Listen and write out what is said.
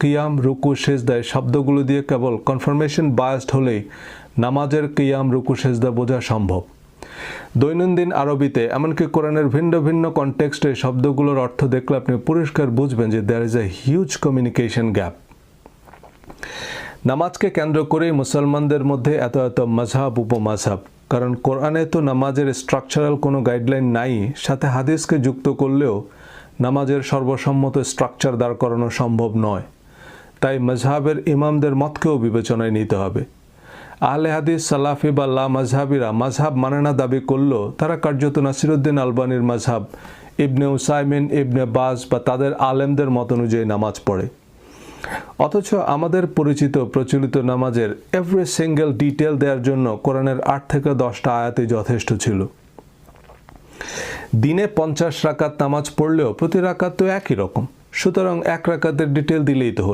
কিয়াম রুকু সেজদা এই শব্দগুলো দিয়ে কেবল কনফার্মেশন বায়াসড হলেই নামাজের কিয়াম রুকু সেজদা বোঝা সম্ভব। দৈনন্দিন আরবিতে এমনকি কোরআনের ভিন্ন ভিন্ন কনটেক্সটে শব্দগুলোর অর্থ দেখলে আপনি পরিষ্কার বুঝবেন যে there is a huge communication gap. নামাজকে কেন্দ্র করেই মুসলমানদের মধ্যে এত এত মাযহাব উপমাযহাব, কারণ কোরআনে তো নামাজের স্ট্রাকচারাল কোনো গাইডলাইন নাই, সাথে হাদিসকে যুক্ত করলেও নামাজের সর্বসম্মত স্ট্রাকচার দাঁড় করানো সম্ভব নয়। তাই মাযহাবের ইমামদের মতকেও বিবেচনায় নিতে হবে। আহলে হাদিস সালাফি বা লা মাযহাবিরা মাযহাব মানে না দাবি করলেও তারা কার্যত নাসিরউদ্দিন আলবানির মাযহাব, ইবনে উসাইমিন, ইবনে বাজ বা তাদের আলেমদের মত অনুযায়ী নামাজ পড়ে। অথচ আমাদের পরিচিত প্রচলিত নামাজের এভরি সিঙ্গেল ডিটেল দেওয়ার জন্য কোরআনের 8 থেকে 10টা আয়াতই যথেষ্ট ছিল। দিনে 50 রাকাত নামাজ পড়লেও প্রতি রাকাত তো একই রকম, সুতরাং এক রাকাতের ডিটেল দিলেই তো হলো।